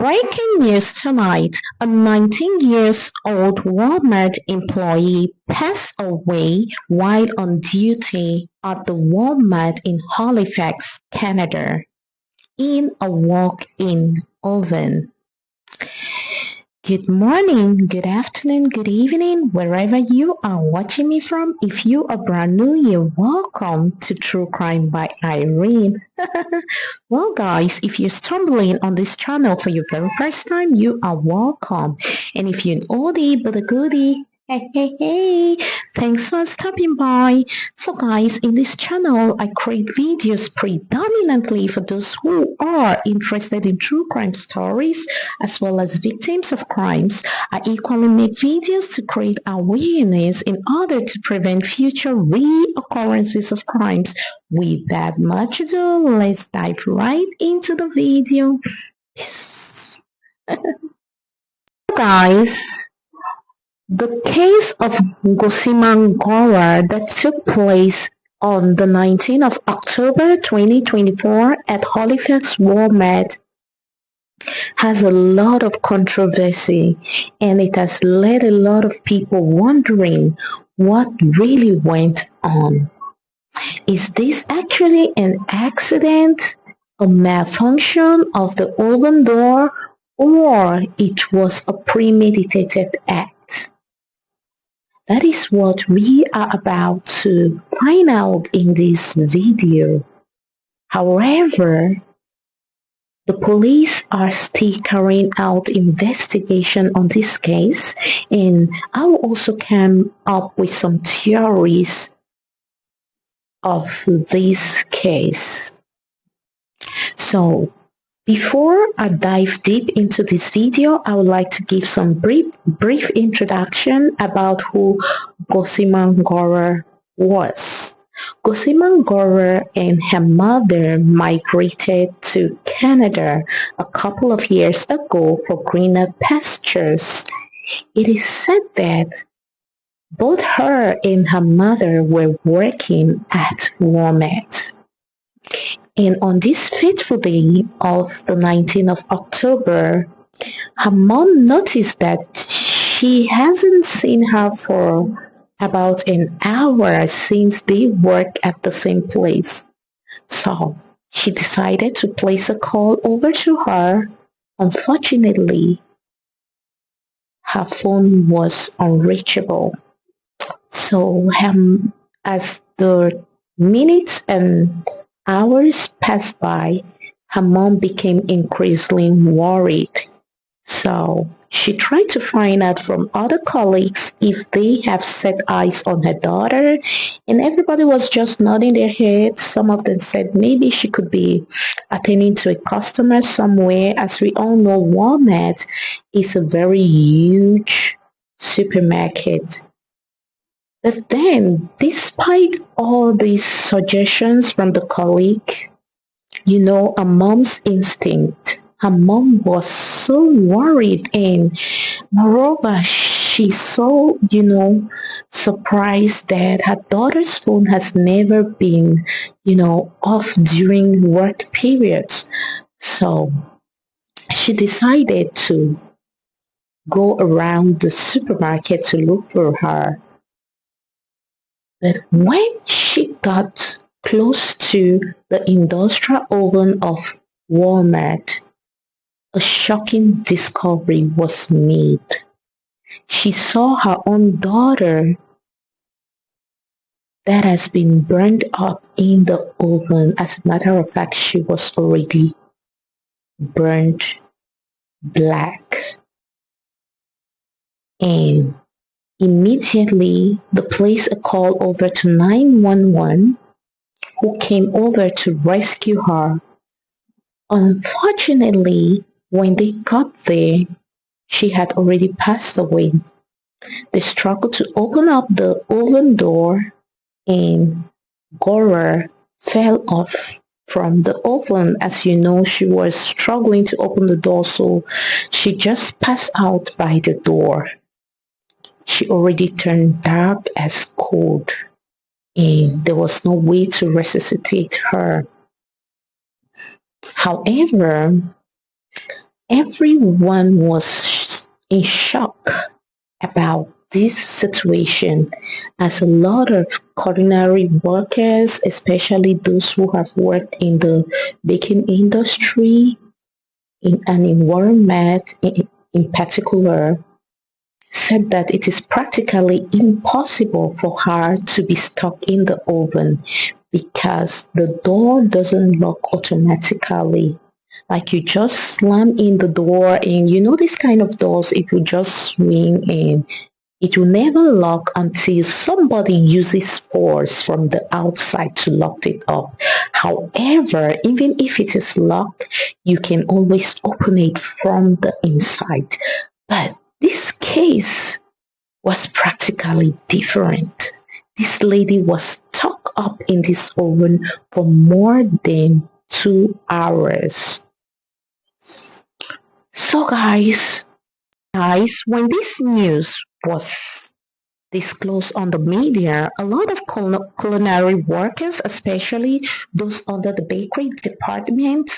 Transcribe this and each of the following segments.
Breaking news tonight: a 19-year-old Walmart employee passed away while on duty at the Walmart in Halifax, Canada, in a walk-in oven. Good morning, good afternoon, good evening, wherever you are watching me from. If you are brand new, you're welcome to True Crime by Irene. Well, guys, if you're stumbling on this channel for your very first time, you are welcome. And if you're an oldie but a goodie, hey, thanks for stopping by. So guys, in this channel, I create videos predominantly for those who are interested in true crime stories as well as victims of crimes. I equally make videos to create awareness in order to prevent future reoccurrences of crimes. With that much ado, let's dive right into the video. Guys, the case of Gursimran Kaur that took place on the 19th of October 2024 at Halifax Walmart has a lot of controversy, and it has led a lot of people wondering what really went on. Is this actually an accident, a malfunction of the oven door, or it was a premeditated act? That is what we are about to find out in this video. However, the police are still carrying out investigation on this case, and I will also come up with some theories of this case. So, before I dive deep into this video, I would like to give some brief introduction about who Gursimran Kaur was. Gursimran Kaur and her mother migrated to Canada a couple of years ago for greener pastures. It is said that both her and her mother were working at Walmart. And on this fateful day of the 19th of October, her mom noticed that she hasn't seen her for about an hour since they work at the same place. So she decided to place a call over to her. Unfortunately, her phone was unreachable. So as the minutes and hours passed by, her mom became increasingly worried. So she tried to find out from other colleagues if they have set eyes on her daughter, and everybody was just nodding their heads. Some of them said maybe she could be attending to a customer somewhere. As we all know, Walmart is a very huge supermarket. But then, despite all these suggestions from the colleague, a mom's instinct, her mom was so worried, and moreover, she's so, surprised that her daughter's phone has never been, off during work periods. So she decided to go around the supermarket to look for her. But when she got close to the industrial oven of Walmart, a shocking discovery was made. She saw her own daughter that has been burned up in the oven. As a matter of fact, she was already burnt black. And immediately, they placed a call over to 911, who came over to rescue her. Unfortunately, when they got there, she had already passed away. They struggled to open up the oven door, and Kaur fell off from the oven. As you know, she was struggling to open the door, so she just passed out by the door. She already turned dark as cold, and there was no way to resuscitate her. However, Everyone was in shock about this situation, as a lot of culinary workers, especially those who have worked in the baking industry, in Walmart in particular, said that it is practically impossible for her to be stuck in the oven because the door doesn't lock automatically. Like you just slam in the door, and you know this kind of doors, it will just swing and it will never lock until somebody uses force from the outside to lock it up. However, even if it is locked, you can always open it from the inside. But this case was practically different. This lady was stuck up in this oven for more than 2 hours. So guys, when this news was disclosed on the media, a lot of culinary workers, especially those under the bakery department,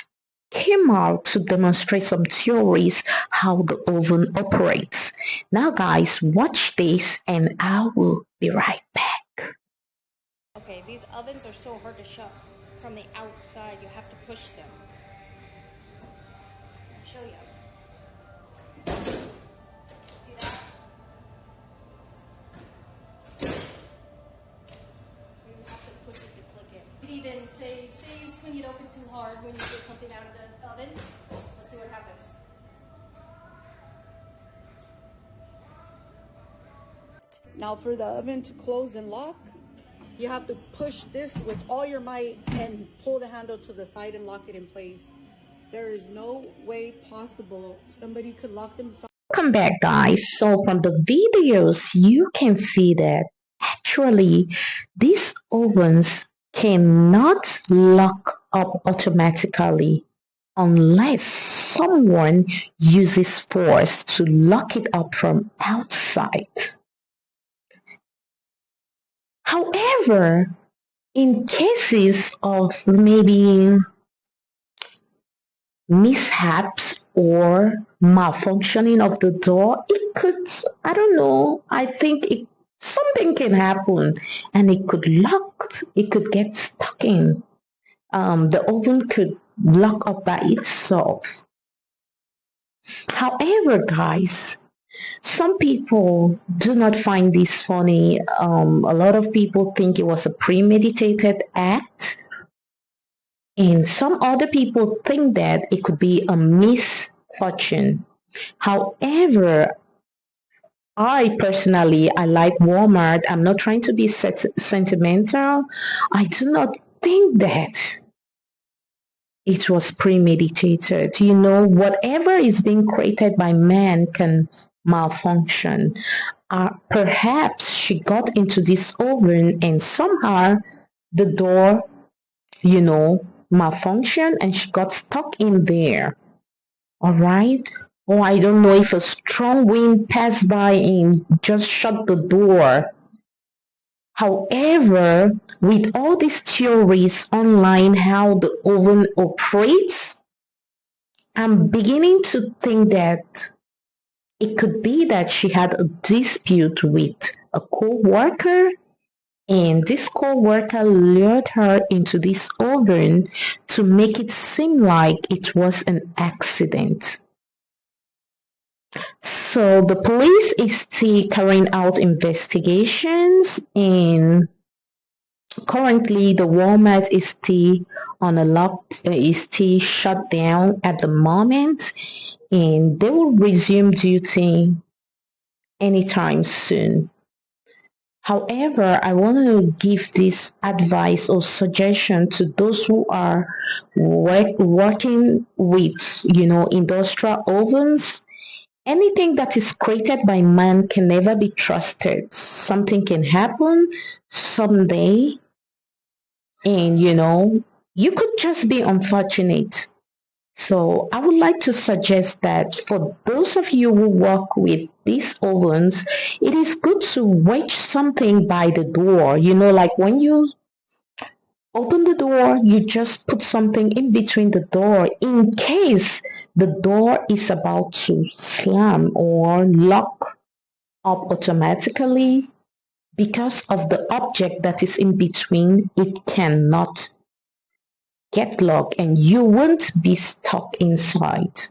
came out to demonstrate some theories how the oven operates. Now guys, watch this and I will be right back. Okay, these ovens are so hard to shut from the outside. You have to push them. I'll show you. See that? You have to push it to click it. You could even say you swing it open too hard when you get something out of the oven. Let's see what happens. Now for the oven to close and lock, you have to push this with all your might and pull the handle to the side and lock it in place. There is no way possible somebody could lock themselves. Welcome back guys. So from the videos you can see that actually these ovens cannot lock up automatically unless someone uses force to lock it up from outside. However, in cases of maybe mishaps or malfunctioning of the door, it could, I don't know, I think something can happen and it could lock, it could get stuck in. The oven could lock up by itself. However, guys, some people do not find this funny. A lot of people think it was a premeditated act. And some other people think that it could be a misfortune. However, I personally, I like Walmart. I'm not trying to be sentimental. I do not think that it was premeditated. You know, whatever is being created by man can malfunction. Perhaps she got into this oven and somehow the door, malfunctioned and she got stuck in there. All right. Oh, I don't know if a strong wind passed by and just shut the door. However, with all these theories online how the oven operates, I'm beginning to think that it could be that she had a dispute with a co-worker, and this co-worker lured her into this oven to make it seem like it was an accident. So the police is still carrying out investigations, and currently the Walmart is still on a is still shut down at the moment, and they will resume duty anytime soon. However, I want to give this advice or suggestion to those who are working with, industrial ovens. Anything that is created by man can never be trusted. Something can happen someday, and you could just be unfortunate. So I would like to suggest that for those of you who work with these ovens, it is good to wedge something by the door. Like when you open the door, you just put something in between the door in case the door is about to slam or lock up automatically. Because of the object that is in between, it cannot get locked and you won't be stuck inside.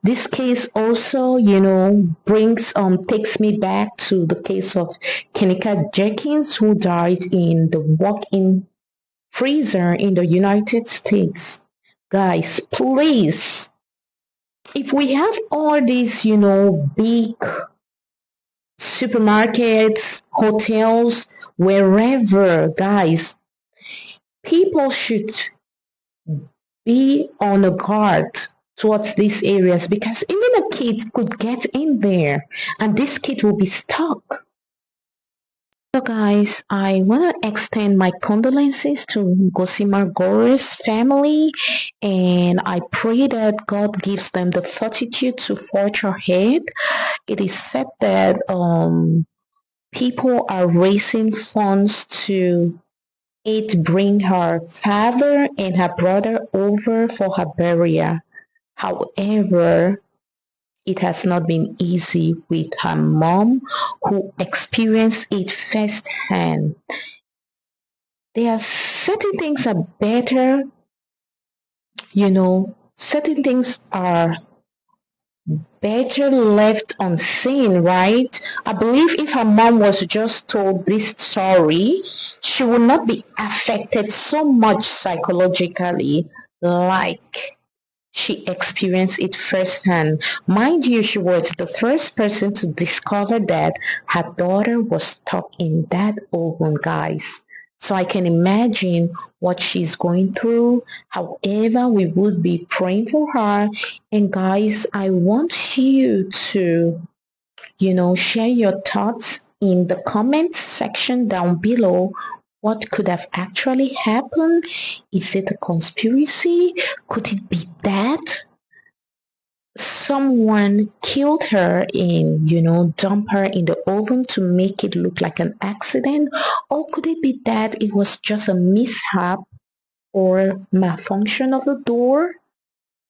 This case also, brings takes me back to the case of Kenika Jenkins, who died in the walk-in freezer in the United States. Guys, please, if we have all these, big supermarkets, hotels, wherever, guys, people should be on a guard towards these areas because even a kid could get in there and this kid will be stuck. So guys, I want to extend my condolences to Gursimran Kaur's family and I pray that God gives them the fortitude to forge ahead. It is said that people are raising funds to bring her father and her brother over for her burial. However, it has not been easy with her mom, who experienced it firsthand. There are certain things are better, certain things are better left unseen, right? I believe if her mom was just told this story, she would not be affected so much psychologically like she experienced it firsthand. Mind you, she was the first person to discover that her daughter was stuck in that oven, guys. So I can imagine what she's going through. However, we would be praying for her. And guys, I want you to, share your thoughts in the comment section down below. What could have actually happened? Is it a conspiracy? Could it be that someone killed her and, dump her in the oven to make it look like an accident? Or could it be that it was just a mishap or malfunction of the door?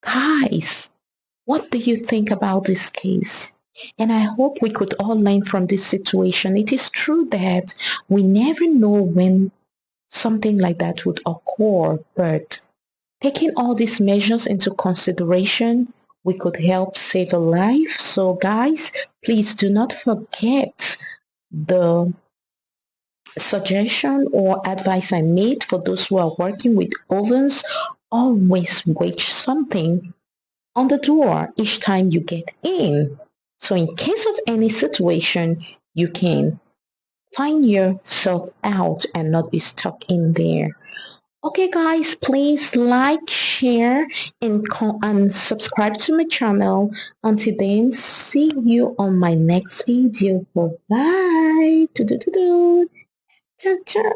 Guys, what do you think about this case? And I hope we could all learn from this situation. It is true that we never know when something like that would occur, but taking all these measures into consideration, we could help save a life. So, guys, please do not forget the suggestion or advice I made for those who are working with ovens. Always wedge something on the door each time you get in. So in case of any situation, you can find yourself out and not be stuck in there. Okay guys, please like, share and subscribe to my channel. Until then, see you on my next video. Bye bye. Ciao, ciao.